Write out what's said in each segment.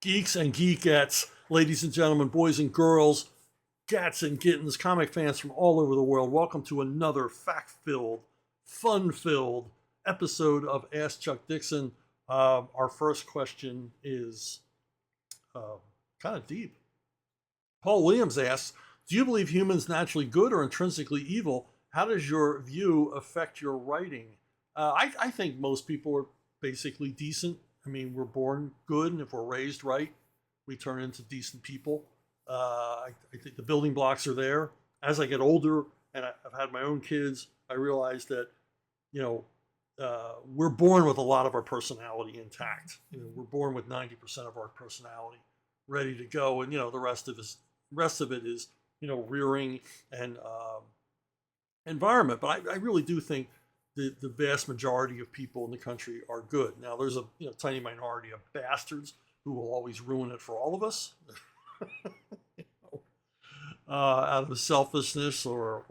Geeks and geekettes, ladies and gentlemen, boys and girls, gats and kittens, comic fans from all over the world, welcome to another fact-filled, fun-filled episode of Ask Chuck Dixon. Our first question is kind of deep. Paul Williams asks, do you believe humans naturally good or intrinsically evil? How does your view affect your writing? I think most people are basically decent. I mean, we're born good, and if we're raised right, we turn into decent people. I think the building blocks are there. As I get older and I've had my own kids, I realize that, we're born with a lot of our personality intact. We're born with 90% of our personality ready to go, and the rest of it is rearing and environment. But I really do think the vast majority of people in the country are good. Now, there's a tiny minority of bastards who will always ruin it for all of us, out of selfishness or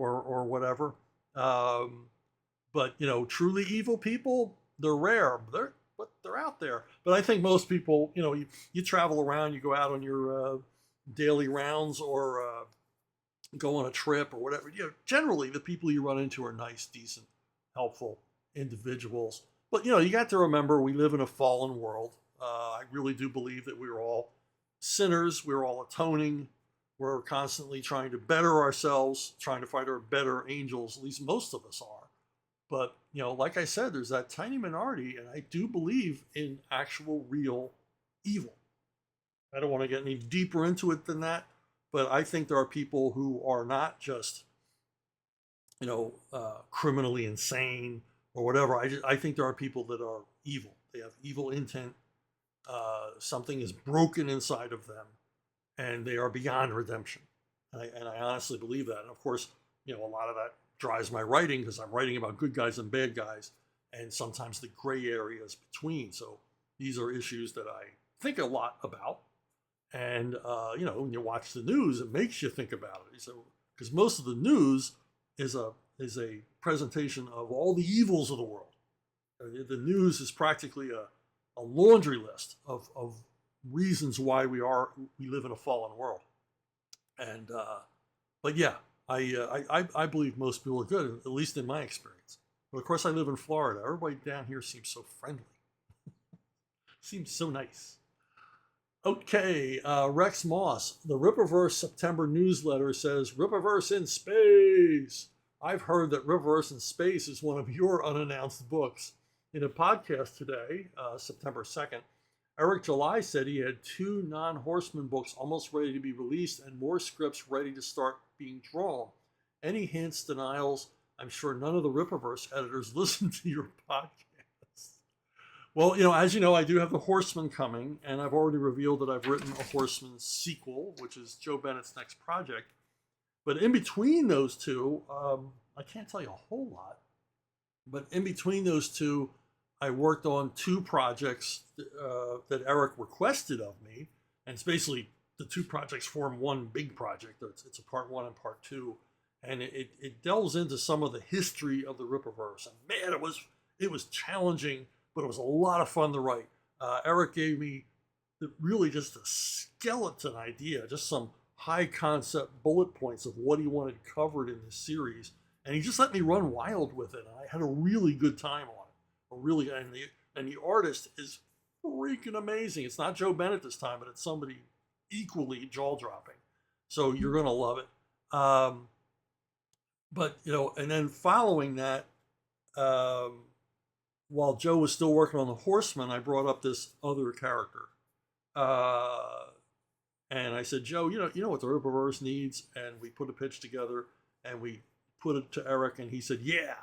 whatever. But truly evil people, they're rare. But they're out there. But I think most people, you travel around, you go out on your daily rounds or go on a trip or whatever. Generally the people you run into are nice, decent, helpful individuals. But you got to remember, we live in a fallen world. I really do believe that we're all sinners. We're all atoning. We're constantly trying to better ourselves, trying to find our better angels. At least most of us are. But like I said, there's that tiny minority, and I do believe in actual, real evil. I don't want to get any deeper into it than that, but I think there are people who are not just criminally insane or whatever. I think there are people that are evil. They have evil intent. Something is broken inside of them, and they are beyond redemption. And I honestly believe that. And of course, a lot of that drives my writing, because I'm writing about good guys and bad guys, and sometimes the gray areas between. So these are issues that I think a lot about. And when you watch the news, it makes you think about it. So because most of the news is a presentation of all the evils of the world. The news is practically a laundry list of reasons why we live in a fallen world. And but yeah, I believe most people are good, at least in my experience. But of course, I live in Florida. Everybody down here seems so friendly. Seems so nice. Okay, Rex Moss, the Rippaverse September newsletter says, Rippaverse in space. I've heard that Rippaverse in space is one of your unannounced books. In a podcast today, September 2nd, Eric July said he had 2 non-Horseman books almost ready to be released and more scripts ready to start being drawn. Any hints, denials? I'm sure none of the Rippaverse editors listen to your podcast. Well, as you know, I do have the Horseman coming, and I've already revealed that I've written a Horseman sequel, which is Joe Bennett's next project. But in between those two, I can't tell you a whole lot, but in between those two, I worked on 2 projects that Eric requested of me, and it's basically the 2 projects form one big project. It's a part 1 and part 2, and it delves into some of the history of the Rippaverse. And man, it was challenging, but it was a lot of fun to write. Eric gave me really just a skeleton idea, just some high concept bullet points of what he wanted covered in this series, and he just let me run wild with it. And I had a really good time on it. And the artist is freaking amazing. It's not Joe Bennett this time, but it's somebody equally jaw dropping. So you're gonna love it. But and then following that, while Joe was still working on the Horseman, I brought up this other character, and I said, Joe, you know what the Rippaverse needs, and we put a pitch together, and we put it to Eric, and he said, yeah,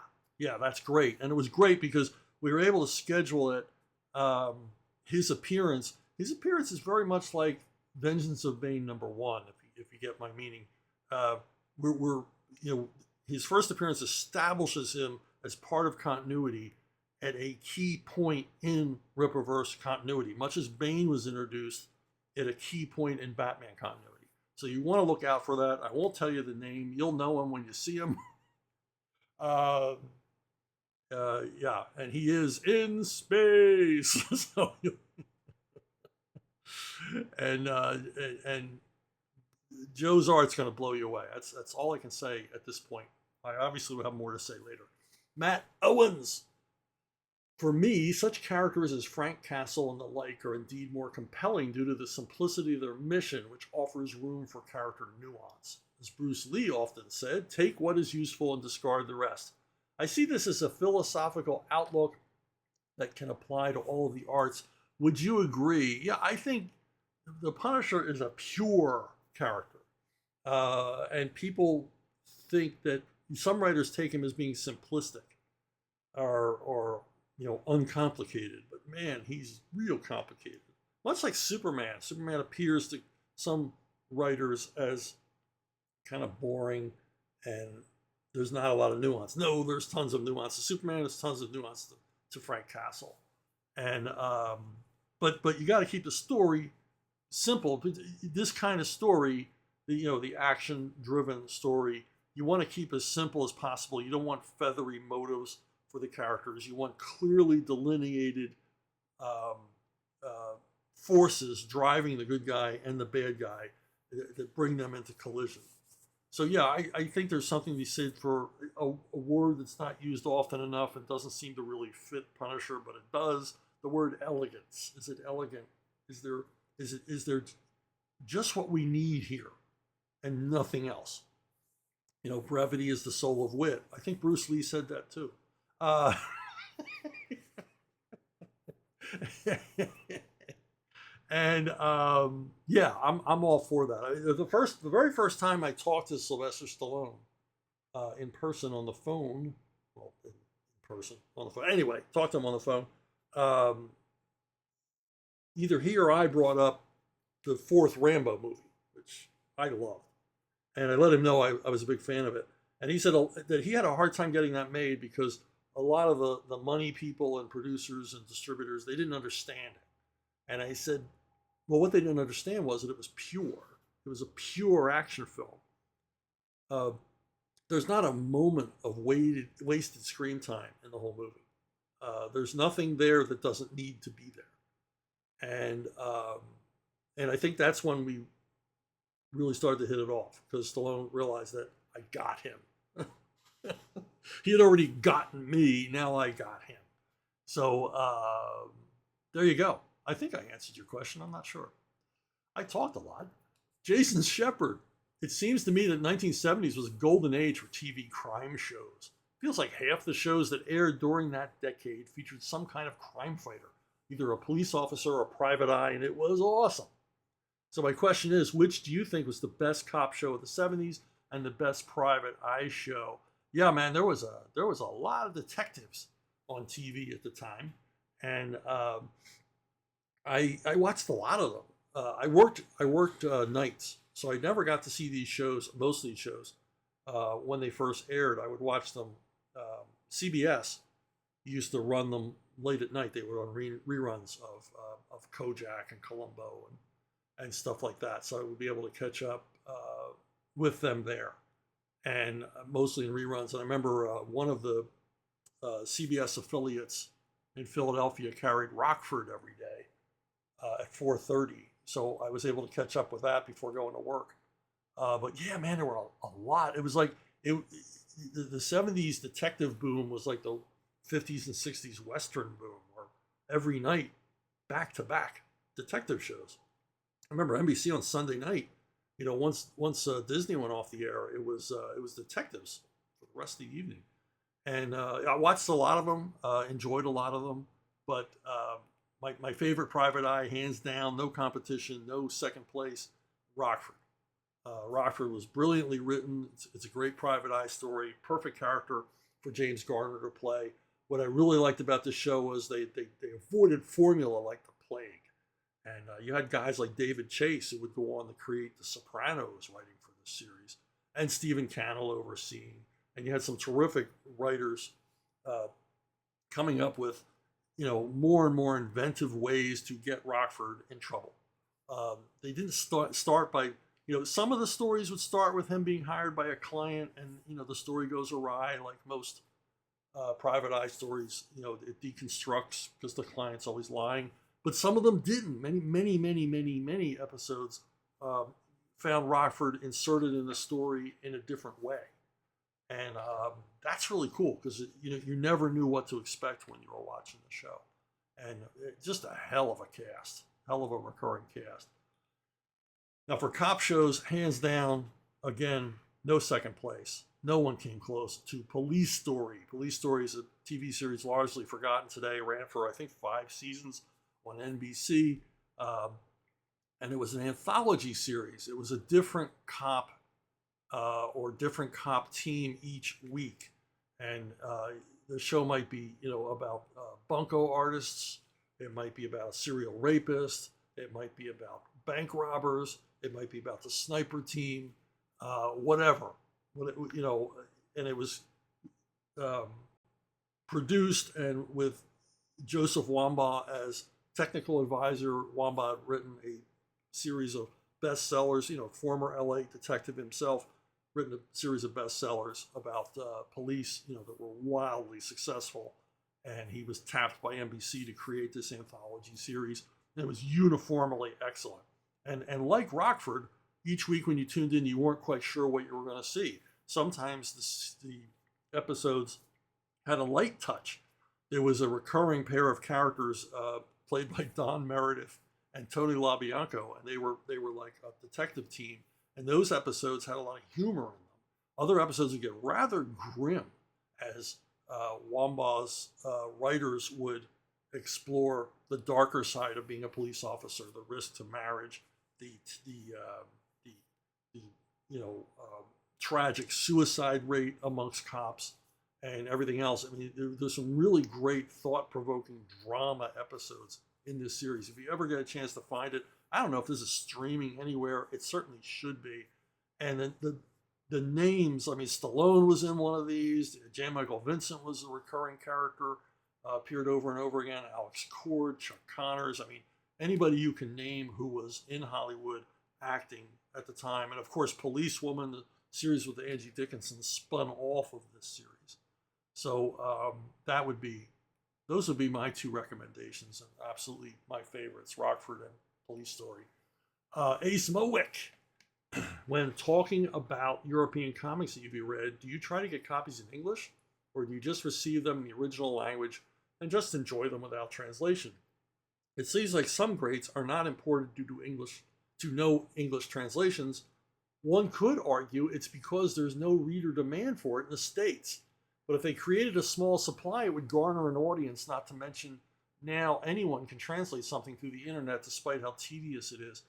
that's great. And it was great because we were able to schedule it. His appearance is very much like Vengeance of Bane #1, if you get my meaning. His first appearance establishes him as part of continuity at a key point in Rippaverse continuity, much as Bane was introduced at a key point in Batman continuity. So you want to look out for that. I won't tell you the name. You'll know him when you see him. Yeah, and he is in space. So And Joe's art's going to blow you away. That's all I can say at this point. I obviously will have more to say later. Matt Owens. For me, such characters as Frank Castle and the like are indeed more compelling due to the simplicity of their mission, which offers room for character nuance. As Bruce Lee often said, take what is useful and discard the rest. I see this as a philosophical outlook that can apply to all of the arts. Would you agree? Yeah, I think the Punisher is a pure character. And people think that some writers take him as being simplistic or uncomplicated. But man, he's real complicated. Much like Superman. Superman appears to some writers as kind of boring and there's not a lot of nuance. No, there's tons of nuance to Superman. There's tons of nuance to Frank Castle. And but you got to keep the story simple. This kind of story, the action-driven story, you want to keep as simple as possible. You don't want feathery motives for the characters. You want clearly delineated forces driving the good guy and the bad guy that bring them into collision. So yeah, I think there's something to be said for a word that's not used often enough and doesn't seem to really fit Punisher, but it does. The word elegance. Is it elegant? Is there just what we need here and nothing else? Brevity is the soul of wit. I think Bruce Lee said that too. And yeah, I'm all for that. The very first time I talked to Sylvester Stallone in person on the phone, well, in person on the phone. Anyway, talked to him on the phone. Either he or I brought up the fourth Rambo movie, which I loved, and I let him know I was a big fan of it. And he said that he had a hard time getting that made because a lot of the money people and producers and distributors, they didn't understand it. And I said, well, what they didn't understand was that it was pure. It was a pure action film. There's not a moment of wasted screen time in the whole movie. There's nothing there that doesn't need to be there. And I think that's when we really started to hit it off because Stallone realized that I got him. He had already gotten me. Now I got him. So there you go. I think I answered your question. I'm not sure. I talked a lot. Jason Shepard. It seems to me that 1970s was a golden age for TV crime shows. Feels like half the shows that aired during that decade featured some kind of crime fighter, either a police officer or a private eye, and it was awesome. So my question is, which do you think was the best cop show of the 70s and the best private eye show? Yeah, man, there was a lot of detectives on TV at the time, and I watched a lot of them. I worked nights, so I never got to see these shows. Most of these shows, when they first aired, I would watch them. CBS used to run them late at night. They were on reruns of Kojak and Columbo and stuff like that. So I would be able to catch up with them there, and mostly in reruns. And I remember one of the CBS affiliates in Philadelphia carried Rockford every day at 4:30. So I was able to catch up with that before going to work. But yeah, man, there were a lot. It was like the 70s detective boom was like the 50s and 60s Western boom, or every night, back to back detective shows. I remember NBC on Sunday night. Once Disney went off the air, it was detectives for the rest of the evening, and I watched a lot of them, enjoyed a lot of them, but my favorite private eye, hands down, no competition, no second place, Rockford. Rockford was brilliantly written. It's a great private eye story, perfect character for James Garner to play. What I really liked about this show was they avoided formula like the plague. And you had guys like David Chase who would go on to create The Sopranos, writing for this series, and Stephen Cannell overseeing. And you had some terrific writers coming up with, more and more inventive ways to get Rockford in trouble. They didn't start by, some of the stories would start with him being hired by a client, and the story goes awry, like most private eye stories. It deconstructs because the client's always lying. but some of them didn't. Many episodes found Rockford inserted in the story in a different way, and that's really cool because you never knew what to expect when you were watching the show, and just a hell of a cast, hell of a recurring cast. Now for cop shows, hands down, again, no second place. No one came close to Police Story. Police Story is a TV series largely forgotten today. Ran for, I think, 5 seasons on NBC. And it was an anthology series. It was a different cop or different cop team each week. And the show might be, about bunco artists. It might be about a serial rapist. It might be about bank robbers. It might be about the sniper team. Whatever. And it was produced and with Joseph Wambaugh as technical advisor. Wambaugh had written a series of bestsellers, former LA detective himself, written a series of bestsellers about police, that were wildly successful. And he was tapped by NBC to create this anthology series. And it was uniformly excellent. And like Rockford, each week when you tuned in, you weren't quite sure what you were going to see. Sometimes the episodes had a light touch. There was a recurring pair of characters played by Don Meredith and Tony LaBianco, and they were like a detective team. And those episodes had a lot of humor in them. Other episodes would get rather grim as Wambaugh's writers would explore the darker side of being a police officer, the risk to marriage, the tragic suicide rate amongst cops, and everything else. I mean, there's some really great thought-provoking drama episodes in this series. If you ever get a chance to find it, I don't know if this is streaming anywhere. It certainly should be. And the names, I mean, Stallone was in one of these. J. Michael Vincent was a recurring character, appeared over and over again. Alex Cord, Chuck Connors. I mean, anybody you can name who was in Hollywood acting at the time. And of course, Policewoman, the series with Angie Dickinson, spun off of this series. So those would be my 2 recommendations, and absolutely my favorites, Rockford and Police Story. Ace Mowick, when talking about European comics that you've read, do you try to get copies in English, or do you just receive them in the original language and just enjoy them without translation? It seems like some greats are not imported due to no English translations. One could argue it's because there's no reader demand for it in the States. But if they created a small supply, it would garner an audience, not to mention now anyone can translate something through the internet despite how tedious it is.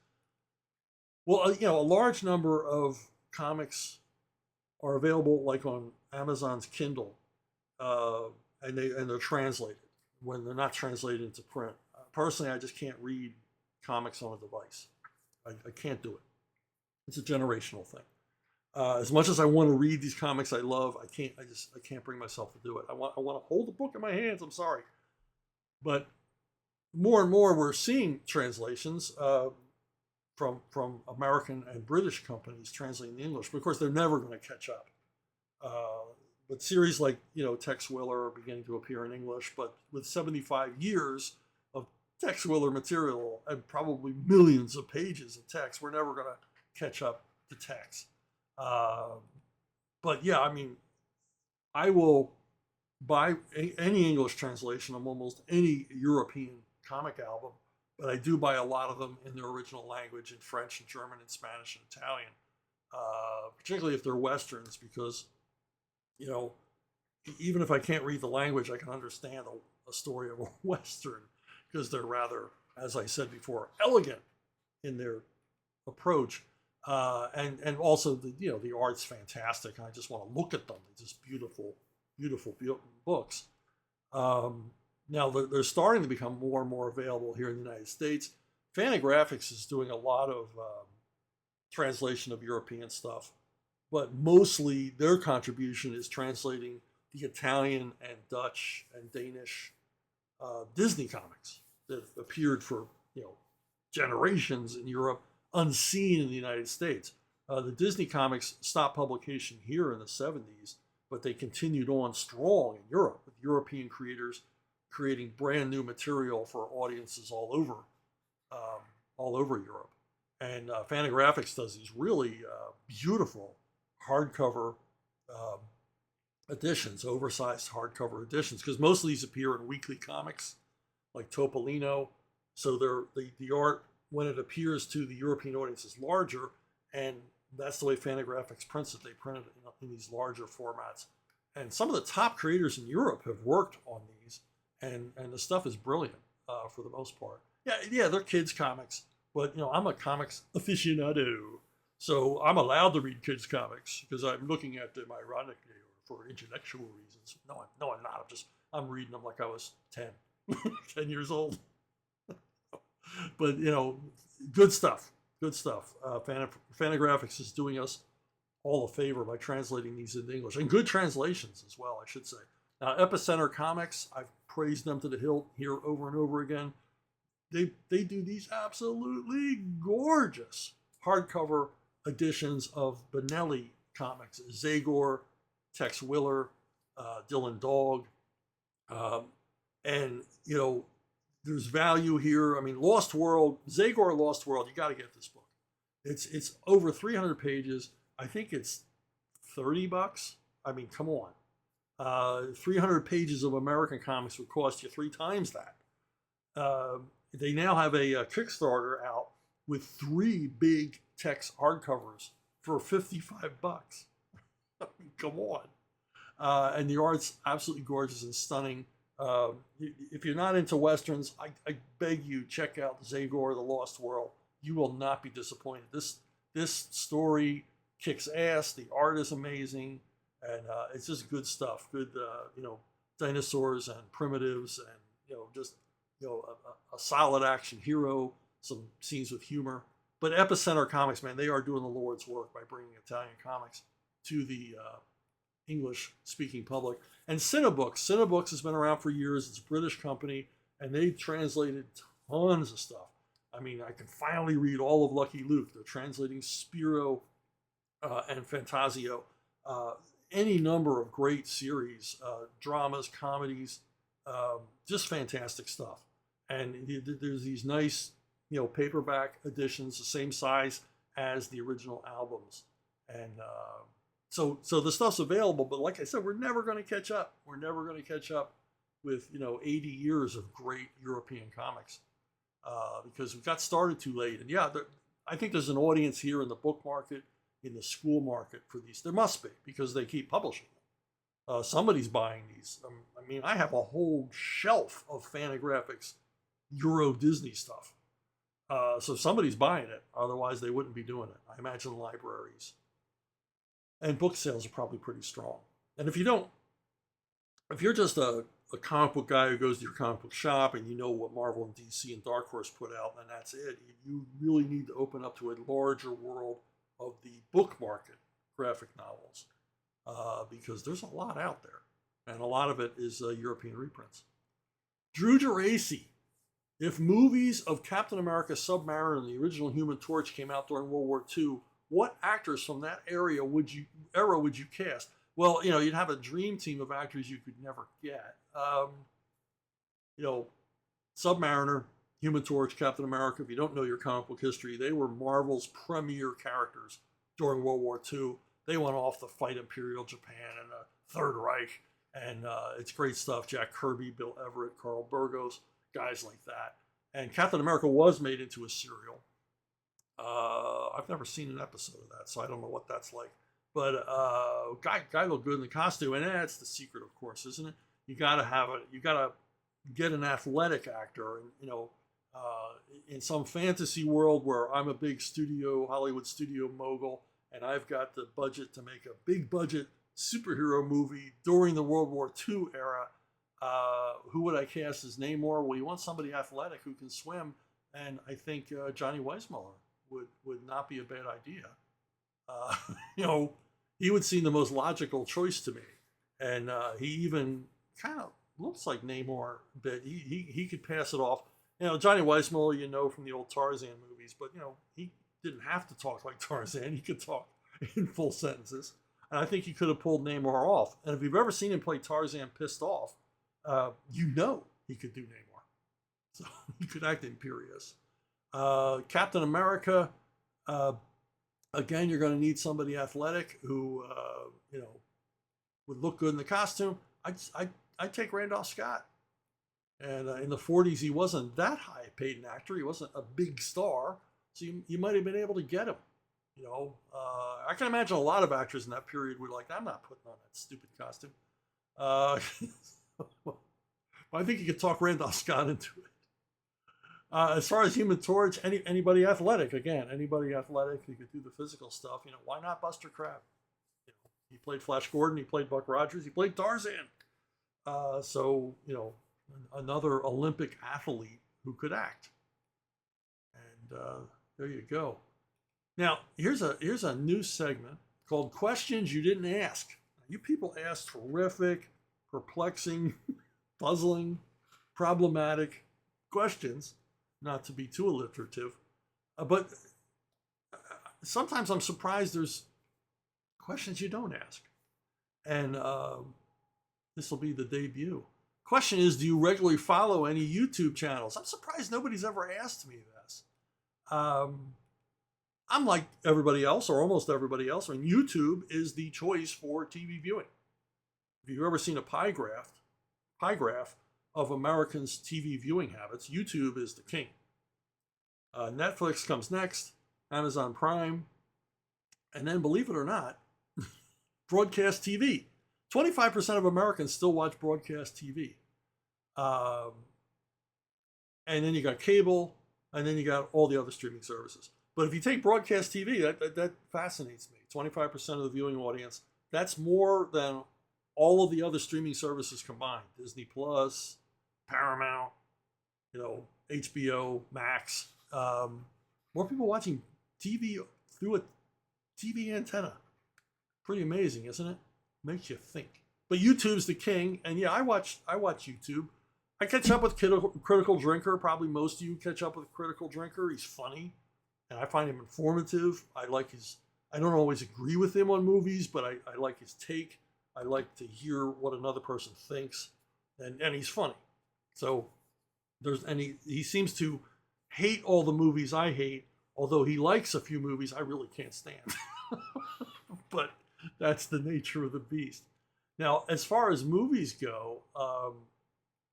Well, a large number of comics are available like on Amazon's Kindle, and they're translated when they're not translated into print. Personally, I just can't read comics on a device. I can't do it. It's a generational thing. As much as I want to read these comics I love, I can't bring myself to do it. I want to hold the book in my hands. I'm sorry. But more and more we're seeing translations from American and British companies translating the English. But of course, they're never going to catch up. But series like, Tex Willer are beginning to appear in English, but with 75 years of Tex Willer material and probably millions of pages of text, we're never going to catch up to Tex. But yeah, I mean, I will buy any English translation of almost any European comic album, but I do buy a lot of them in their original language, in French and German and Spanish and Italian, particularly if they're Westerns, because, even if I can't read the language, I can understand a story of a Western, because they're rather, as I said before, elegant in their approach. And also the art's fantastic, and I just want to look at them. They're just beautiful books. Now they're starting to become more and more available here in the United States. Fantagraphics is doing a lot of translation of European stuff, but mostly their contribution is translating the Italian and Dutch and Danish Disney comics that appeared for generations in Europe, unseen in the United States. The Disney comics stopped publication here in the 70s, but they continued on strong in Europe with European creators creating brand new material for audiences all over Europe. And Fantagraphics does these really beautiful hardcover um, editions, oversized hardcover editions, because most of these appear in weekly comics like Topolino. So the art, when it appears to the European audience, is larger, and that's the way Fantagraphics prints it. They print it in these larger formats. And some of the top creators in Europe have worked on these, and the stuff is brilliant for the most part. Yeah, they're kids comics, but I'm a comics aficionado, so I'm allowed to read kids comics because I'm looking at them ironically or for intellectual reasons. No, I'm not. I'm reading them like I was 10, 10 years old. But good stuff. Good stuff. Fantagraphics is doing us all a favor by translating these into English, and good translations as well, I should say. Now, Epicenter Comics, I've praised them to the hilt here over and over again. They do these absolutely gorgeous hardcover editions of Benelli comics, Zagor, Tex Willer, Dylan Dog, and there's value here. I mean, Lost World, Zagor Lost World, you got to get this book. It's over 300 pages. I think it's $30. I mean, come on. 300 pages of American comics would cost you 3 times that. They now have a Kickstarter out with 3 big Tex hardcovers for $55. I mean, come on. And the art's absolutely gorgeous and stunning. If you're not into Westerns, I beg you, check out Zagor, The Lost World. You will not be disappointed. This story kicks ass. The art is amazing. And it's just good stuff. Good, dinosaurs and primitives and, a solid action hero, some scenes with humor. But Epicenter Comics, man, they are doing the Lord's work by bringing Italian comics to the English-speaking public. And Cinebooks has been around for years. It's a British company, and they've translated tons of stuff. I mean, I can finally read all of Lucky Luke. They're translating Spiro and Fantasio. Any number of great series, dramas, comedies, just fantastic stuff. And there's these nice, paperback editions, the same size as the original albums. And so the stuff's available, but like I said, we're never going to catch up. We're never going to catch up with 80 years of great European comics because we got started too late. And yeah, I think there's an audience here in the book market, in the school market for these. There must be, because they keep publishing them. Somebody's buying these. I mean, I have a whole shelf of Fantagraphics Euro Disney stuff. So somebody's buying it. Otherwise, they wouldn't be doing it. I imagine libraries. And book sales are probably pretty strong. And if you're just a comic book guy who goes to your comic book shop and you know what Marvel and DC and Dark Horse put out, and that's it. You really need to open up to a larger world of the book market, graphic novels, because there's a lot out there. And a lot of it is European reprints. Drew Geraci. If movies of Captain America, Submariner, and the original Human Torch came out during World War II, what actors from that era would you cast? Well, you'd have a dream team of actors you could never get. Submariner, Human Torch, Captain America, if you don't know your comic book history, they were Marvel's premier characters during World War II. They went off to fight Imperial Japan and the Third Reich, and it's great stuff. Jack Kirby, Bill Everett, Carl Burgos, guys like that. And Captain America was made into a serial. I've never seen an episode of that, so I don't know what that's like. But guy looked good in the costume, and that's the secret, of course, isn't it? You gotta get an athletic actor, and in some fantasy world where I'm a big Hollywood studio mogul, and I've got the budget to make a big budget superhero movie during the World War II era. Who would I cast as Namor? Well, you want somebody athletic who can swim, and I think Johnny Weissmuller would not be a bad idea. He would seem the most logical choice to me, and he even kind of looks like Namor a bit. He could pass it off. Johnny Weissmuller, from the old Tarzan movies, but he didn't have to talk like Tarzan. He could talk in full sentences, and I think he could have pulled Namor off. And if you've ever seen him play Tarzan pissed off, he could do Namor. So he could act imperious. Captain America, again, you're going to need somebody athletic who, would look good in the costume. I'd take Randolph Scott. And in the 40s, he wasn't that high paid an actor. He wasn't a big star. So you might have been able to get him. I can imagine a lot of actors in that period were like, I'm not putting on that stupid costume. I think you could talk Randolph Scott into it. As far as Human Torch, anybody athletic, again, anybody athletic who could do the physical stuff, why not Buster Crabbe? He played Flash Gordon, he played Buck Rogers, he played Tarzan. Another Olympic athlete who could act. And there you go. Now, here's a new segment called Questions You Didn't Ask. You people asked terrific, perplexing, puzzling, problematic questions, not to be too alliterative, but sometimes I'm surprised there's questions you don't ask. And this will be the debut. Question is, do you regularly follow any YouTube channels? I'm surprised nobody's ever asked me this. I'm like everybody else, or almost everybody else. I mean, YouTube is the choice for TV viewing. If you've ever seen a pie graph of Americans' TV viewing habits, YouTube is the king. Netflix comes next, Amazon Prime, and then, believe it or not, broadcast TV. 25% of Americans still watch broadcast TV. And then you got cable, and then you got all the other streaming services. But if you take broadcast TV, that fascinates me. 25% of the viewing audience, that's more than all of the other streaming services combined. Disney Plus, Paramount, HBO, Max. More people watching TV through a TV antenna. Pretty amazing, isn't it? Makes you think. But YouTube's the king, and yeah, I watch YouTube. I catch up with Critical Drinker. Probably most of you catch up with Critical Drinker. He's funny, and I find him informative. I don't always agree with him on movies, but I like his take. I like to hear what another person thinks, and he's funny. So he seems to hate all the movies I hate, although he likes a few movies I really can't stand. But that's the nature of the beast. Now, as far as movies go,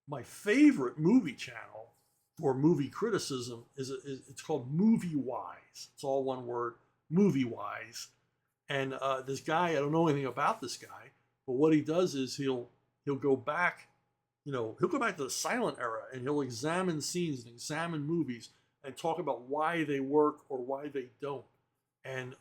my favorite movie channel for movie criticism it's called Movie Wise. It's all one word, Movie Wise. And this guy, I don't know anything about this guy, but what he does is he'll go back, he'll go back to the silent era, and he'll examine scenes and examine movies and talk about why they work or why they don't. And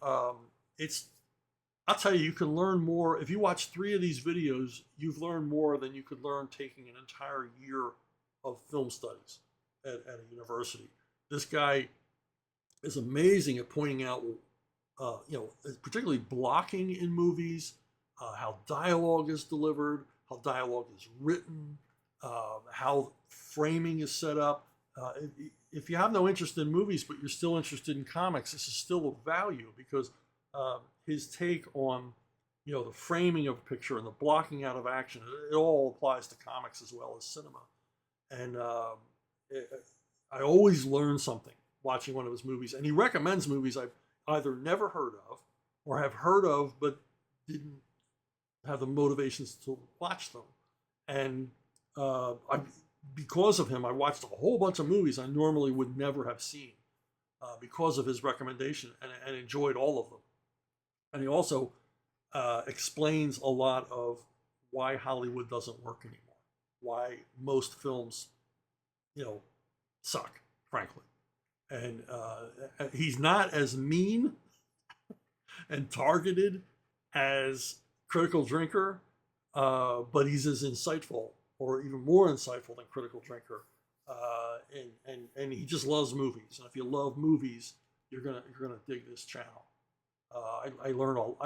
I'll tell you, you can learn more. If you watch 3 of these videos, you've learned more than you could learn taking an entire year of film studies at a university. This guy is amazing at pointing out, particularly blocking in movies, how dialogue is delivered, how dialogue is written, how framing is set up. If you have no interest in movies, but you're still interested in comics, this is still of value because his take on, the framing of a picture and the blocking out of action, it all applies to comics as well as cinema. And I always learn something watching one of his movies. And he recommends movies I've either never heard of or have heard of but didn't have the motivations to watch them. And because of him, I watched a whole bunch of movies I normally would never have seen because of his recommendation, and enjoyed all of them. And he also explains a lot of why Hollywood doesn't work anymore, why most films, suck, frankly. And he's not as mean and targeted as Critical Drinker, but he's as insightful, or even more insightful than Critical Drinker. And he just loves movies. And if you love movies, you're gonna dig this channel. I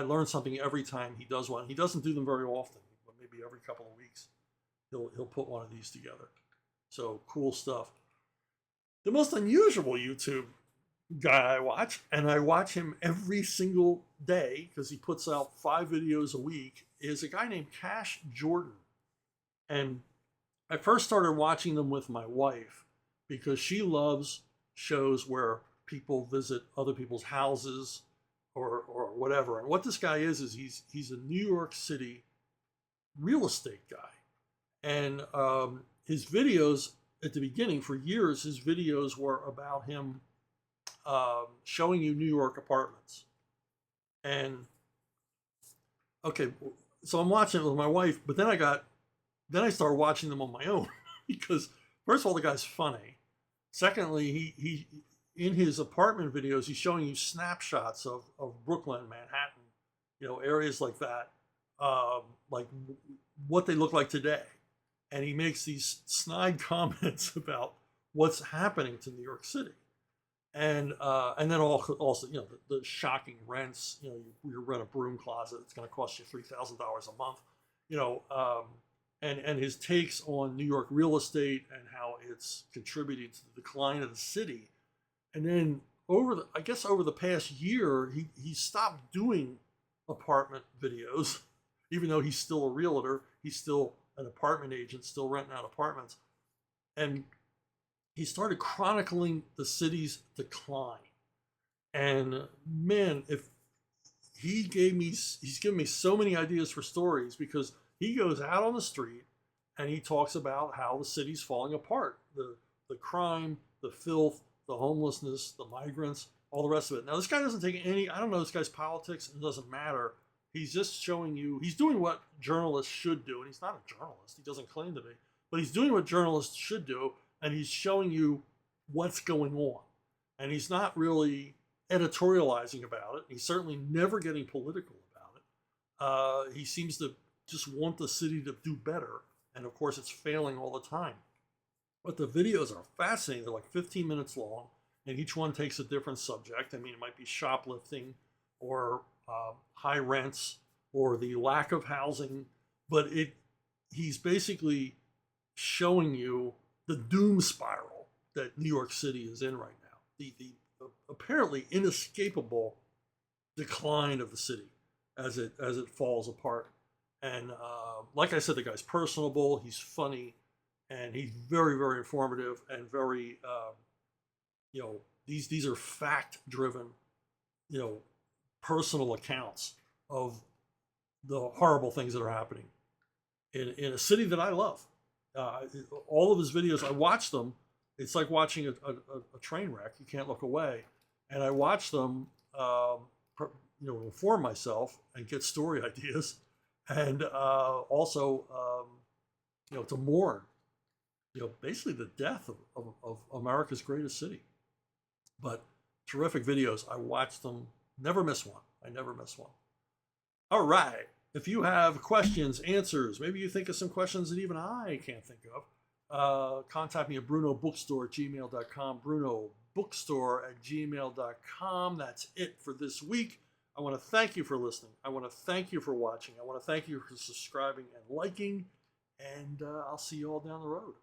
learn something every time he does one. He doesn't do them very often, but maybe every couple of weeks he'll put one of these together. So cool stuff. The most unusual YouTube guy I watch, and I watch him every single day because he puts out 5 videos a week, is a guy named Cash Jordan. And I first started watching them with my wife because she loves shows where people visit other people's houses or whatever. And what this guy is he's a New York City real estate guy. And his videos at the beginning, for years, his videos were about him showing you New York apartments. And okay, so I'm watching it with my wife, but then I started watching them on my own because first of all, the guy's funny. Secondly, he in his apartment videos, he's showing you snapshots of Brooklyn, Manhattan, areas like that, like what they look like today. And he makes these snide comments about what's happening to New York City. And then also the shocking rents. You rent a broom closet, it's going to cost you $3,000 a month. And his takes on New York real estate and how it's contributing to the decline of the city. And then over the past year, he stopped doing apartment videos, even though he's still a realtor, he's still an apartment agent, still renting out apartments, and he started chronicling the city's decline. And man, he's given me so many ideas for stories because he goes out on the street and he talks about how the city's falling apart, the crime, the filth, the homelessness, the migrants, all the rest of it. Now this guy doesn't take I don't know this guy's politics, it doesn't matter. He's just showing you, he's doing what journalists should do, and he's not a journalist, he doesn't claim to be, but he's doing what journalists should do, and he's showing you what's going on. And he's not really editorializing about it. He's certainly never getting political about it. He seems to just want the city to do better, and of course it's failing all the time. But the videos are fascinating. They're like 15 minutes long, and each one takes a different subject. I mean, it might be shoplifting or high rents or the lack of housing, but he's basically showing you the doom spiral that New York City is in right now, the apparently inescapable decline of the city as it falls apart. And like I said, the guy's personable, he's funny, and he's very, very informative and very these are fact driven personal accounts of the horrible things that are happening in a city that I love. All of his videos, I watch them. It's like watching a train wreck. You can't look away. And I watch them, inform myself and get story ideas, and also, to mourn, basically the death of America's greatest city. But terrific videos. I watch them. Never miss one. I never miss one. All right. If you have questions, answers, maybe you think of some questions that even I can't think of, contact me at brunobookstore@gmail.com, brunobookstore@gmail.com. That's it for this week. I want to thank you for listening. I want to thank you for watching. I want to thank you for subscribing and liking, and I'll see you all down the road.